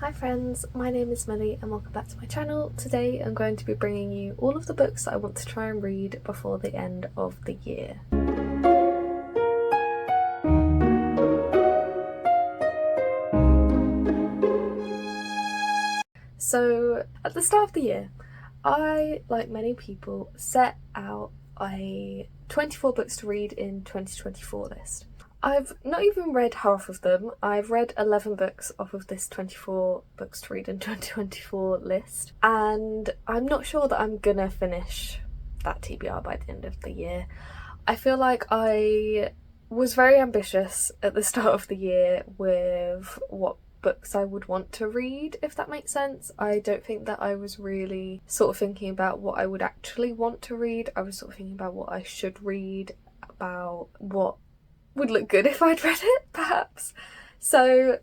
Hi friends, my name is Melly and welcome back to my channel. Today I'm going to be bringing you all of the books that I want to try and read before the end of the year. So at the start of the year, I, like many people, set out a 24 books to read in 2024 list. I've not even read half of them. I've read 11 books off of this 24 books to read in 2024 list, and I'm not sure that I'm gonna finish that TBR by the end of the year. I feel like I was very ambitious at the start of the year with what books I would want to read, if that makes sense. I don't think that I was really sort of thinking about what I would actually want to read. I was sort of thinking about what I should read, about what would look good if I'd read it, perhaps. So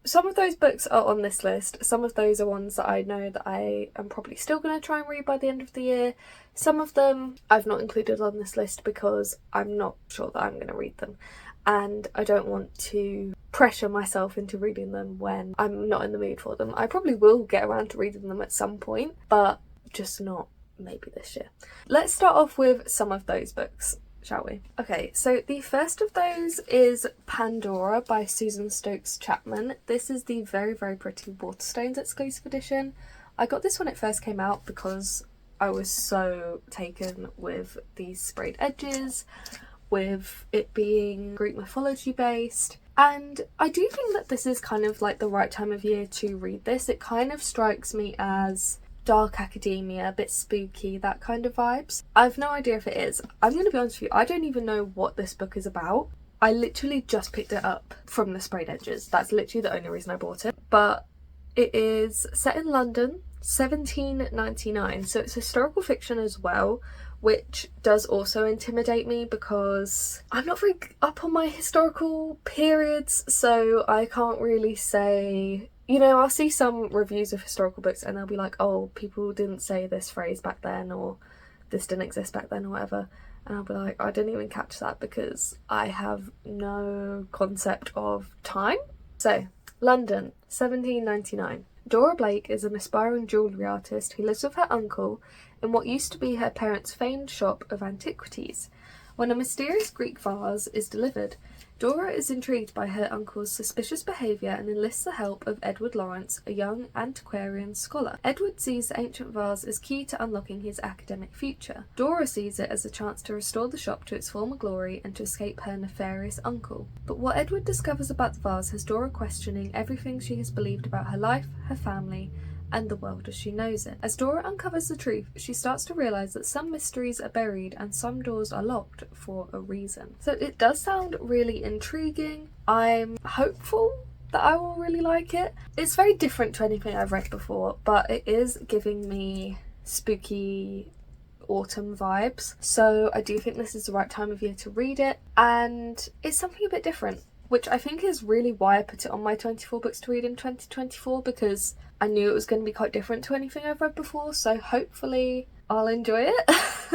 some of those books are on this list. Some of those are ones that I know that I am probably still going to try and read by the end of the year. Some of them I've not included on this list because I'm not sure that I'm going to read them, and I don't want to pressure myself into reading them when I'm not in the mood for them. I probably will get around to reading them at some point, but just not maybe this year. Let's start off with some of those books, shall we? Okay, so the first of those is Pandora by Susan Stokes Chapman. This is the very, very pretty Waterstones exclusive edition. I got this when it first came out because I was so taken with these sprayed edges, with it being Greek mythology based, and I do think that this is kind of like the right time of year to read this. It kind of strikes me as dark academia, a bit spooky, that kind of vibes. I've no idea if it is. I'm going to be honest with you, I don't even know what this book is about. I literally just picked it up from the sprayed edges. That's literally the only reason I bought it. But it is set in London, 1799, so it's historical fiction as well, which does also intimidate me because I'm not very up on my historical periods, so I can't really say. You know, I'll see some reviews of historical books and they'll be like, oh, people didn't say this phrase back then, or this didn't exist back then, or whatever. And I'll be like, I didn't even catch that because I have no concept of time. So, London, 1799. Dora Blake is an aspiring jewellery artist who lives with her uncle in what used to be her parents' famed shop of antiquities. When a mysterious Greek vase is delivered, Dora is intrigued by her uncle's suspicious behaviour and enlists the help of Edward Lawrence, a young antiquarian scholar. Edward sees the ancient vase as key to unlocking his academic future. Dora sees it as a chance to restore the shop to its former glory and to escape her nefarious uncle. But what Edward discovers about the vase has Dora questioning everything she has believed about her life, her family, and the world as she knows it. As Dora uncovers the truth, she starts to realise that some mysteries are buried and some doors are locked for a reason. So it does sound really intriguing. I'm hopeful that I will really like it. It's very different to anything I've read before, but it is giving me spooky autumn vibes. So I do think this is the right time of year to read it, and it's something a bit different, which I think is really why I put it on my 24 books to read in 2024, because I knew it was going to be quite different to anything I've read before, so hopefully I'll enjoy it.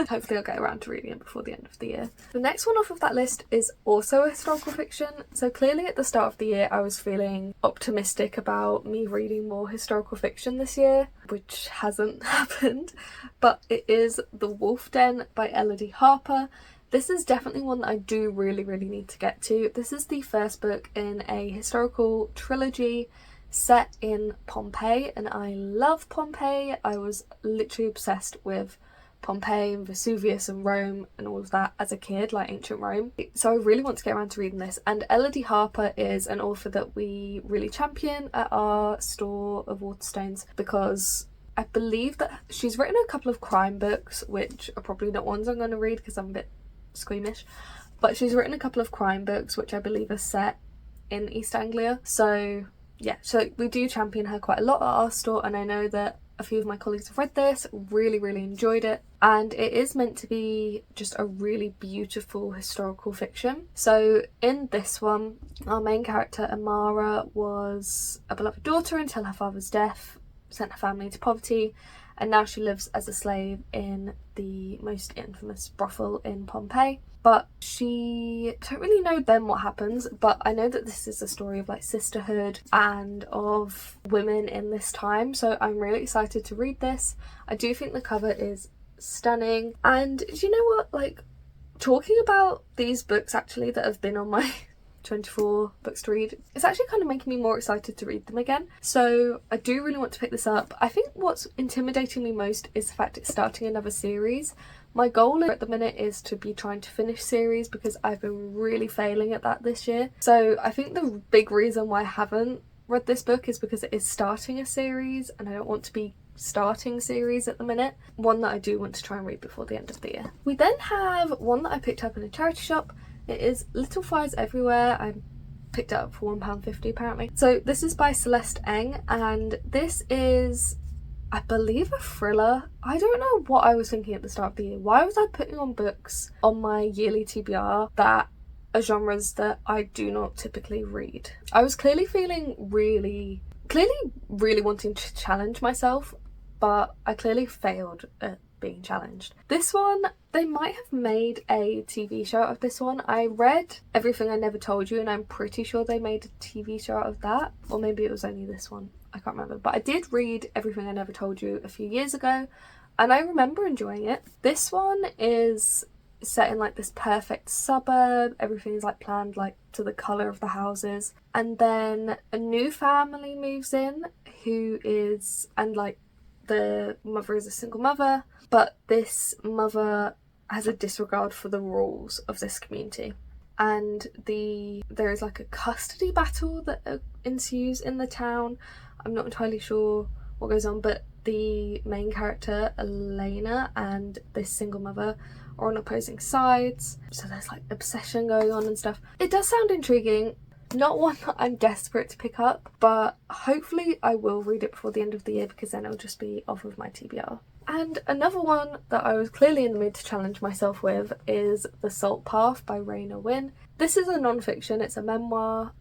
Hopefully I'll get around to reading it before the end of the year. The next one off of that list is also a historical fiction. So clearly at the start of the year I was feeling optimistic about me reading more historical fiction this year, which hasn't happened, but it is The Wolf Den by Elodie Harper. This is definitely one that I do really need to get to. This is the first book in a historical trilogy set in Pompeii, and I love Pompeii. I was literally obsessed with Pompeii and Vesuvius and Rome and all of that as a kid, like ancient Rome. So I really want to get around to reading this, and Elodie Harper is an author that we really champion at our store of Waterstones because I believe that she's written a couple of crime books, which are probably not ones I'm going to read because I'm a bit squeamish, but she's written a couple of crime books which I believe are set in East Anglia. So yeah, so we do champion her quite a lot at our store, and I know that a few of my colleagues have read this, really enjoyed it, and it is meant to be just a really beautiful historical fiction. So in this one, our main character Amara was a beloved daughter until her father's death sent her family into poverty, and now she lives as a slave in the most infamous brothel in Pompeii. but I don't really know then what happens, but I know that this is a story of like sisterhood and of women in this time, so I'm really excited to read this. I do think the cover is stunning, and do you know what, like, talking about these books actually that have been on my 24 books to read, it's actually kind of making me more excited to read them again. So I do really want to pick this up. I think what's intimidating me most is the fact it's starting another series. My goal at the minute is to be trying to finish series because I've been really failing at that this year. So I think the big reason why I haven't read this book is because it is starting a series and I don't want to be starting series at the minute. One that I do want to try and read before the end of the year. We then have one that I picked up in a charity shop. It is Little Fires Everywhere. I picked it up for £1.50 apparently. So this is by Celeste Ng, and this is, I believe, a thriller. I don't know what I was thinking at the start of the year. Why was I putting on books on my yearly TBR that are genres that I do not typically read? I was clearly really wanting to challenge myself, but I clearly failed at being challenged. This one, they might have made a TV show out of this one. I read Everything I Never Told You and I'm pretty sure they made a TV show out of that, or maybe it was only this one, I can't remember, but I did read Everything I Never Told You a few years ago and I remember enjoying it. This one is set in like this perfect suburb. Everything is like planned like to the colour of the houses, and then a new family moves in and like the mother is a single mother, but this mother has a disregard for the rules of this community, and there is like a custody battle that ensues in the town. I'm not entirely sure what goes on, but the main character Elena and this single mother are on opposing sides, so there's like obsession going on and stuff. It does sound intriguing. Not one that I'm desperate to pick up, but hopefully I will read it before the end of the year because then it'll just be off of my TBR. And another one that I was clearly in the mood to challenge myself with is The Salt Path by Raina Wynn. This is a non-fiction, it's a memoir,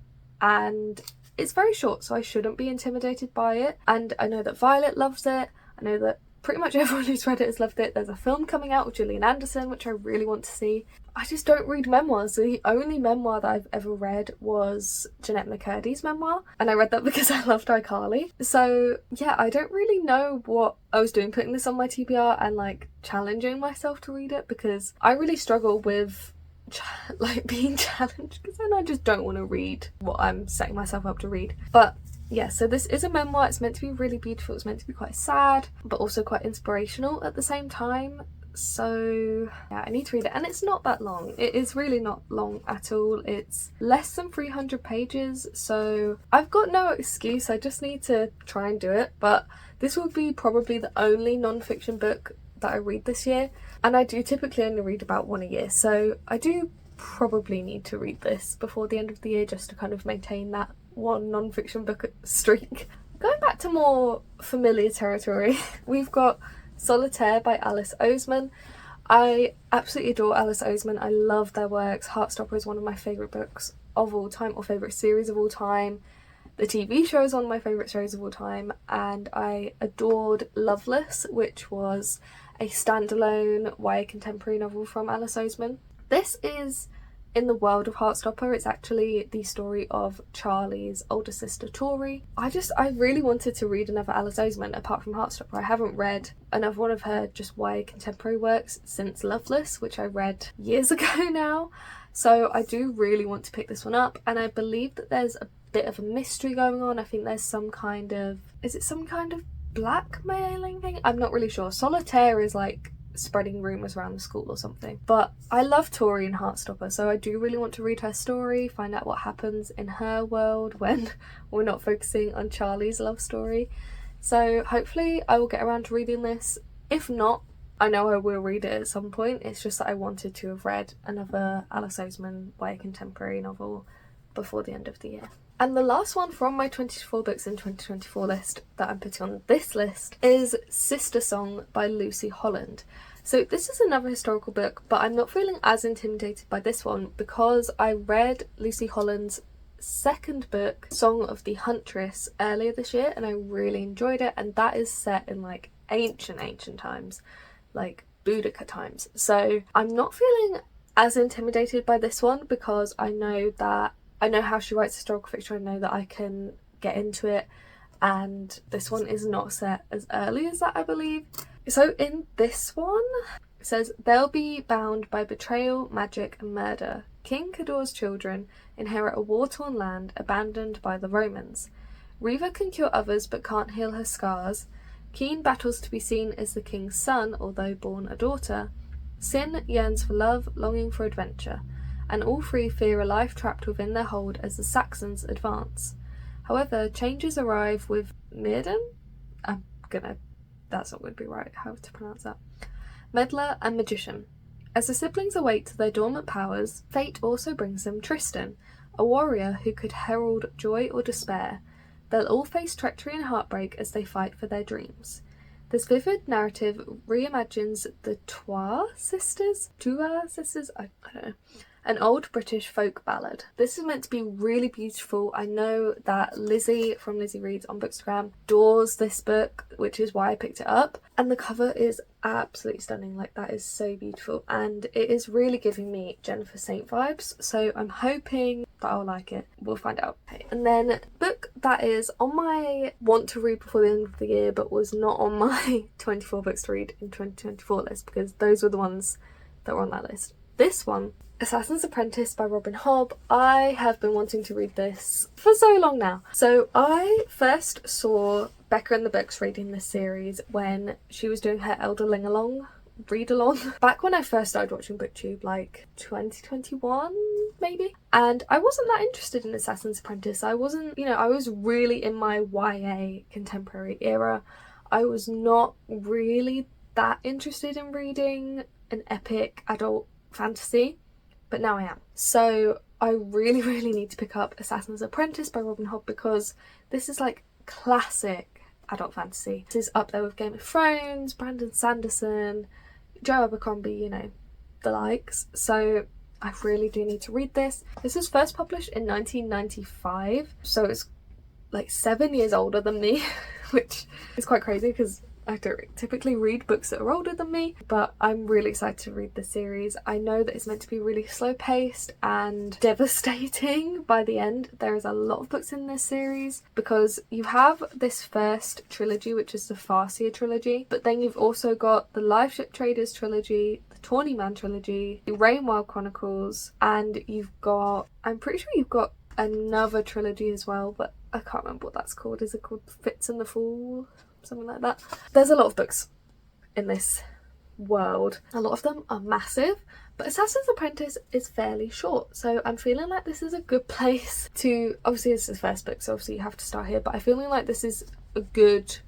and it's very short, so I shouldn't be intimidated by it. And I know that Violet loves it. I know that pretty much everyone who's read it has loved it. There's a film coming out with Gillian Anderson, which I really want to see. I just don't read memoirs. The only memoir that I've ever read was Jeanette McCurdy's memoir, and I read that because I loved iCarly. So yeah, I don't really know what I was doing putting this on my TBR and like challenging myself to read it, because I really struggle with like being challenged, because then I just don't want to read what I'm setting myself up to read. But yeah, so this is a memoir. It's meant to be really beautiful. It's meant to be quite sad, but also quite inspirational at the same time. So yeah, I need to read it, and it's not that long. It is really not long at all. It's less than 300 pages, so I've got no excuse. I just need to try and do it. But this will be probably the only non-fiction book that I read this year, and I do typically only read about one a year, so I do probably need to read this before the end of the year just to kind of maintain that one non-fiction book streak. Going back to more familiar territory, we've got Solitaire by Alice Oseman. I absolutely adore Alice Oseman. I love their works. Heartstopper is one of my favourite books of all time, or favourite series of all time. The TV show is one of my favourite shows of all time, and I adored Loveless, which was a standalone YA contemporary novel from Alice Oseman. This is in the world of Heartstopper. It's actually the story of Charlie's older sister Tori. I really wanted to read another Alice Oseman apart from Heartstopper. I haven't read another one of her just YA contemporary works since Loveless, which I read years ago now. So I do really want to pick this one up, and I believe that there's a bit of a mystery going on. I think there's some kind of blackmailing thing? I'm not really sure. Solitaire is like spreading rumours around the school or something. But I love Tori in Heartstopper, so I do really want to read her story, find out what happens in her world when we're not focusing on Charlie's love story. So hopefully I will get around to reading this. If not, I know I will read it at some point. It's just that I wanted to have read another Alice Oseman YA contemporary novel before the end of the year. And the last one from my 24 books in 2024 list that I'm putting on this list is Sister Song by Lucy Holland. So this is another historical book, but I'm not feeling as intimidated by this one because I read Lucy Holland's second book, Song of the Huntress, earlier this year, and I really enjoyed it, and that is set in like ancient times, like Boudica times. So I'm not feeling as intimidated by this one because I know how she writes historical fiction. I know that I can get into it, and this one is not set as early as that, I believe. So in this one, it says, they'll be bound by betrayal, magic and murder. King Cador's children inherit a war-torn land abandoned by the Romans. Reva can cure others but can't heal her scars. Keen battles to be seen as the king's son, although born a daughter. Sin yearns for love, longing for adventure, and all three fear a life trapped within their hold as the Saxons advance. However, changes arrive with Mirden? That's not going to be right, how to pronounce that. Meddler and Magician. As the siblings await their dormant powers, fate also brings them Tristan, a warrior who could herald joy or despair. They'll all face treachery and heartbreak as they fight for their dreams. This vivid narrative reimagines the Trois sisters? I don't know. An old British folk ballad. This is meant to be really beautiful. I know that Lizzie from Lizzie Reads on Bookstagram adores this book, which is why I picked it up. And the cover is absolutely stunning. Like, that is so beautiful. And it is really giving me Jennifer Saint vibes. So I'm hoping that I'll like it. We'll find out. Okay. And then book that is on my want to read before the end of the year, but was not on my 24 books to read in 2024 list, because those were the ones that were on that list. This one, Assassin's Apprentice by Robin Hobb. I have been wanting to read this for so long now. So I first saw Becca and the Books reading this series when she was doing her Elderling along read along back when I first started watching BookTube, like 2021 maybe, and I wasn't that interested in Assassin's Apprentice. I wasn't, I was really in my YA contemporary era. I was not really that interested in reading an epic adult fantasy, but now I am. So I really, really need to pick up Assassin's Apprentice by Robin Hobb, because this is like classic adult fantasy. This is up there with Game of Thrones, Brandon Sanderson, Joe Abercrombie, the likes. So I really do need to read this. This was first published in 1995, so it's like 7 years older than me, which is quite crazy because I don't typically read books that are older than me, but I'm really excited to read the series. I know that it's meant to be really slow paced and devastating by the end. There is a lot of books in this series because you have this first trilogy, which is the Farseer trilogy, but then you've also got the Live Ship Traders trilogy, the Tawny Man trilogy, the Rainwild Chronicles, and I'm pretty sure you've got another trilogy as well, but I can't remember what that's called. Is it called Fitz and the Fool? Something like that. There's a lot of books in this world. A lot of them are massive, but Assassin's Apprentice is fairly short, so I'm feeling like this is a good place to, obviously it's the first book, so obviously you have to start here, but I'm feeling like this is a good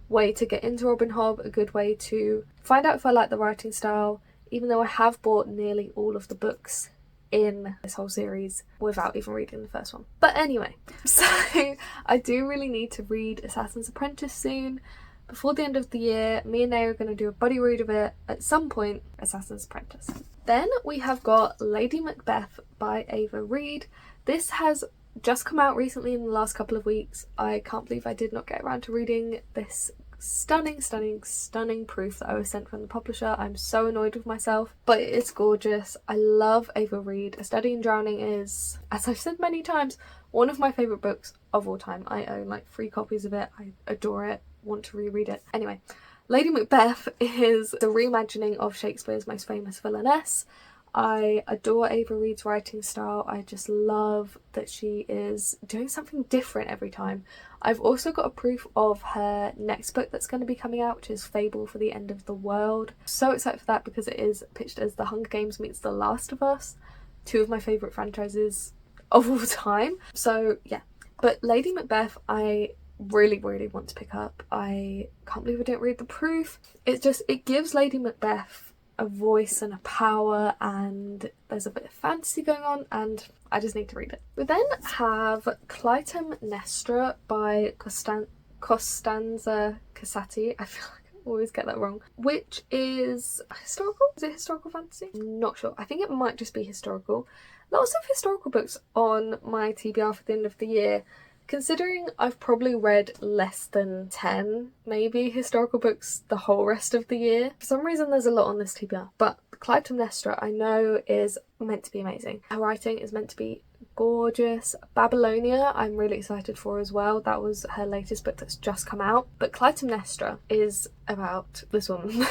way to get into Robin Hobb, a good way to find out if I like the writing style, even though I have bought nearly all of the books in this whole series without even reading the first one. But anyway, so I do really need to read Assassin's Apprentice soon. Before the end of the year, me and Naya are going to do a buddy read of it at some point, Assassin's Apprentice. Then we have got Lady Macbeth by Ava Reid. This has just come out recently in the last couple of weeks. I can't believe I did not get around to reading this stunning proof that I was sent from the publisher. I'm so annoyed with myself, but it's gorgeous. I love Ava Reid. A Study in Drowning is, as I've said many times, one of my favourite books of all time. I own like 3 copies of it. I adore it, want to reread it. Anyway, Lady Macbeth is the reimagining of Shakespeare's most famous villainess. I adore Ava Reid's writing style. I just love that she is doing something different every time. I've also got a proof of her next book that's going to be coming out, which is Fable for the End of the World. So excited for that because it is pitched as The Hunger Games meets The Last of Us, 2 of my favourite franchises of all time. So yeah, but Lady Macbeth I really want to pick up. I can't believe I didn't read the proof. It gives Lady Macbeth a voice and a power, and there's a bit of fantasy going on, and I just need to read it. We then have Clumsy Nestra by Costanza Casati. I feel like I always get that wrong. Which is historical? Is it historical fantasy? Not sure. I think it might just be historical. Lots of historical books on my TBR for the end of the year. Considering I've probably read less than 10, maybe, historical books the whole rest of the year, for some reason there's a lot on this TBR. But Nestra I know is meant to be amazing. Her writing is meant to be gorgeous. Babylonia I'm really excited for as well. That was her latest book that's just come out. But Nestra is about this woman.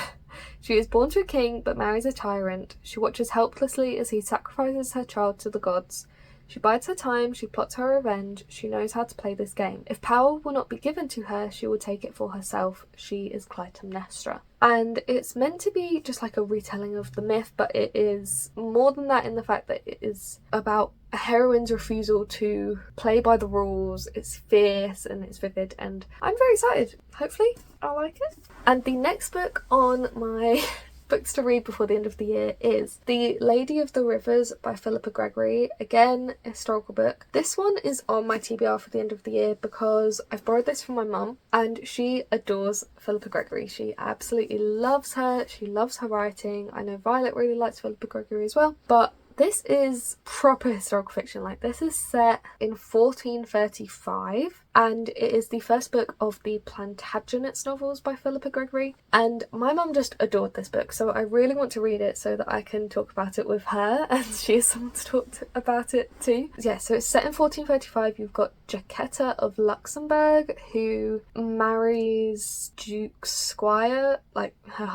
She is born to a king but marries a tyrant. She watches helplessly as he sacrifices her child to the gods. She bides her time, she plots her revenge, she knows how to play this game. If power will not be given to her, she will take it for herself. She is Nestra. And it's meant to be just like a retelling of the myth, but it is more than that in the fact that it is about a heroine's refusal to play by the rules. It's fierce and it's vivid, and I'm very excited. Hopefully I'll like it. And the next book on my books to read before the end of the year is The Lady of the Rivers by Philippa Gregory. Again, a historical book. This one is on my TBR for the end of the year because I've borrowed this from my mum and she adores Philippa Gregory. She absolutely loves her. She loves her writing. I know Violet really likes Philippa Gregory as well, but this is proper historical fiction. Like, this is set in 1435 and it is the first book of the Plantagenets novels by Philippa Gregory, and my mum just adored this book, so I really want to read it so that I can talk about it with her and she is someone to talk about it too. Yeah, so it's set in 1435. You've got Jacquetta of Luxembourg who marries Duke's squire, like her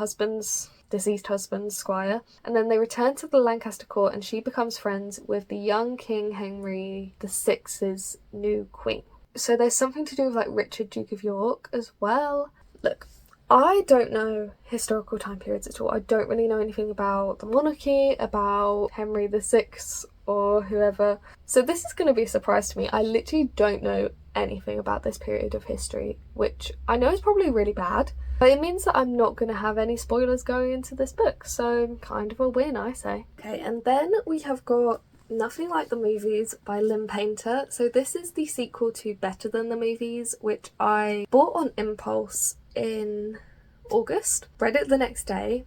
deceased husband's squire, and then they return to the Lancaster court and she becomes friends with the young King Henry VI's new queen. So there's something to do with like Richard, Duke of York as well. Look, I don't know historical time periods at all. I don't really know anything about the monarchy, about Henry VI or whoever. So this is going to be a surprise to me. I literally don't know anything about this period of history, which I know is probably really bad, but it means that I'm not going to have any spoilers going into this book, so kind of a win, I say. Okay, and then we have got Nothing Like the Movies by Lynn Painter. So this is the sequel to Better Than the Movies, which I bought on impulse in August, read it the next day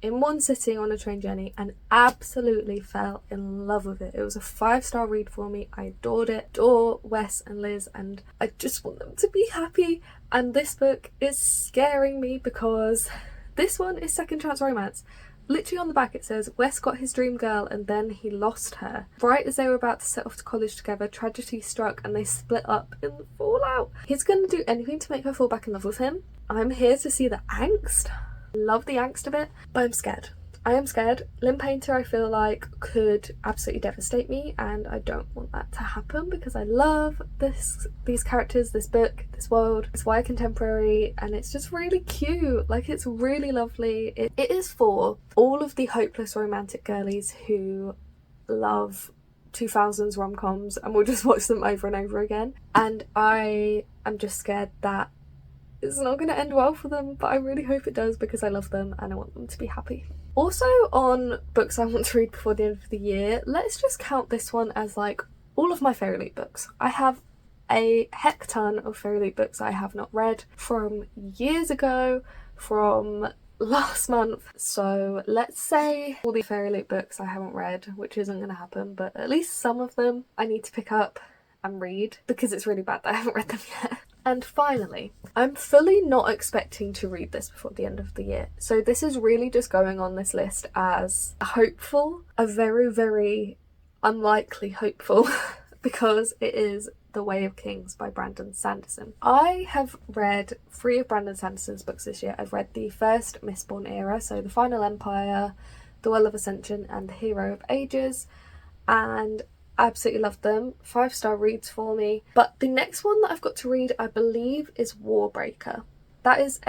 in one sitting on a train journey and absolutely fell in love with it. It was a 5-star read for me. I adored it. Adore Wes and Liz and I just want them to be happy, and this book is scaring me because this one is second chance romance. Literally on the back it says, Wes got his dream girl and then he lost her. Right as they were about to set off to college together, tragedy struck and they split up in the fallout. He's going to do anything to make her fall back in love with him. I'm here to see the angst. Love the angst of it, but I'm scared. I am scared. Lynn Painter, I feel like, could absolutely devastate me, and I don't want that to happen because I love these characters, this book, this world. It's YA contemporary and it's just really cute. Like, it's really lovely. It is for all of the hopeless romantic girlies who love 2000s rom-coms and will just watch them over and over again. And I am just scared that it's not going to end well for them, but I really hope it does because I love them and I want them to be happy. Also, on books I want to read before the end of the year, let's just count this one as like all of my Fairy Loot books. I have a heck ton of Fairy Loot books I have not read from years ago, from last month. So let's say all the Fairy Loot books I haven't read, which isn't going to happen, but at least some of them I need to pick up and read because it's really bad that I haven't read them yet. And finally, I'm fully not expecting to read this before the end of the year. So this is really just going on this list as a hopeful, a very, very unlikely hopeful, because it is The Way of Kings by Brandon Sanderson. I have read 3 of Brandon Sanderson's books this year. I've read the first Mistborn era, so The Final Empire, The Well of Ascension and The Hero of Ages, and absolutely loved them. 5-star reads for me. But the next one that I've got to read, I believe, is Warbreaker. That is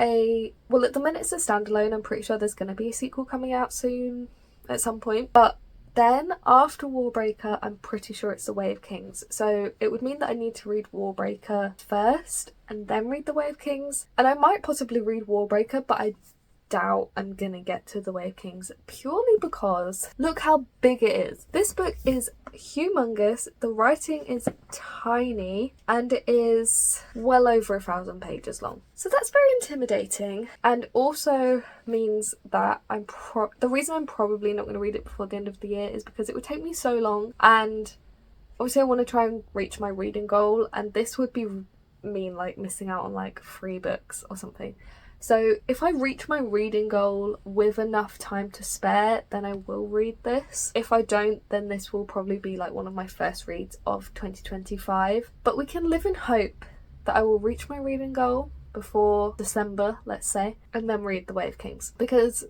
well, at the minute it's a standalone. I'm pretty sure there's going to be a sequel coming out soon at some point. But then after Warbreaker, I'm pretty sure it's The Way of Kings. So it would mean that I need to read Warbreaker first and then read The Way of Kings. And I might possibly read Warbreaker, but I doubt I'm gonna get to The Way of Kings purely because look how big it is. This book is humongous, the writing is tiny, and it is well over 1,000 pages long. So that's very intimidating, and also means that the reason I'm probably not going to read it before the end of the year is because it would take me so long, and obviously I want to try and reach my reading goal, and this would be mean like missing out on like 3 books or something. So if I reach my reading goal with enough time to spare, then I will read this. If I don't, then this will probably be like one of my first reads of 2025. But we can live in hope that I will reach my reading goal before December, let's say, and then read The Way of Kings, because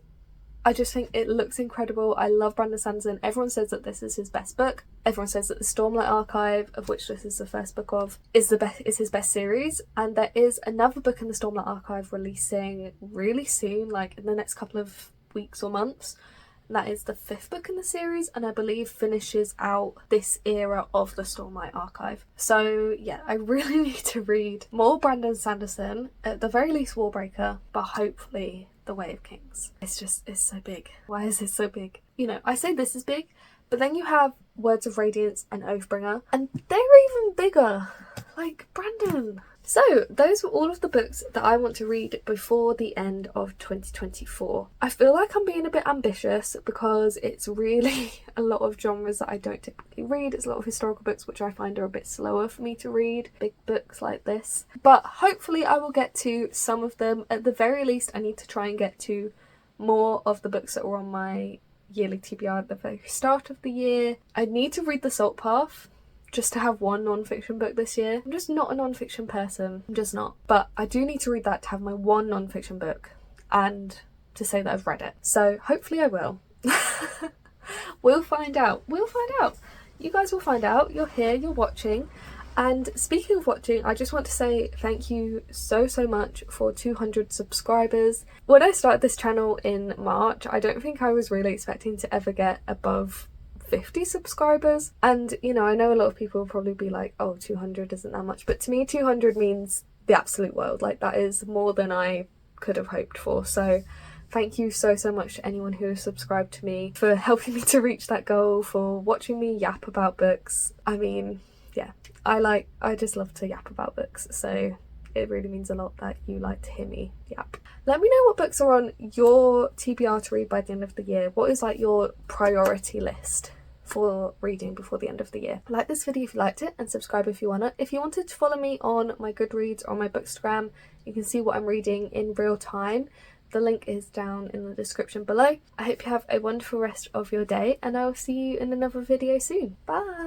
I just think it looks incredible. I love Brandon Sanderson. Everyone says that this is his best book. Everyone says that the Stormlight Archive, of which this is the first book of, is his best series. And there is another book in the Stormlight Archive releasing really soon, like in the next couple of weeks or months. And that is the 5th book in the series, and I believe finishes out this era of the Stormlight Archive. So yeah, I really need to read more Brandon Sanderson, at the very least Warbreaker, but hopefully The Way of Kings. It's so big. Why is it so big? You know, I say this is big, but then you have Words of Radiance and Oathbringer, and they're even bigger. Like, Brandon. So, those were all of the books that I want to read before the end of 2024. I feel like I'm being a bit ambitious because it's really a lot of genres that I don't typically read. It's a lot of historical books, which I find are a bit slower for me to read, big books like this. But hopefully I will get to some of them. At the very least, I need to try and get to more of the books that were on my yearly TBR at the very start of the year. I need to read The Salt Path, just to have one non-fiction book this year. I'm just not a non-fiction person. I'm just not. But I do need to read that to have my one non-fiction book and to say that I've read it. So hopefully I will. We'll find out. We'll find out. You guys will find out. You're here, you're watching. And speaking of watching, I just want to say thank you so much for 200 subscribers. When I started this channel in March, I don't think I was really expecting to ever get above 50 subscribers, and you know, I know a lot of people will probably be like, oh, 200 isn't that much, but to me 200 means the absolute world. Like, that is more than I could have hoped for. So thank you so much to anyone who has subscribed to me, for helping me to reach that goal, for watching me yap about books. I mean, yeah, I just love to yap about books, so it really means a lot that you like to hear me yap. Let me know what books are on your TBR to read by the end of the year. What is like your priority list for reading before the end of the year? Like this video if you liked it, and subscribe if you wanna. If you wanted to follow me on my Goodreads or my Bookstagram, you can see what I'm reading in real time. The link is down in the description below. I hope you have a wonderful rest of your day, and I will see you in another video soon. Bye!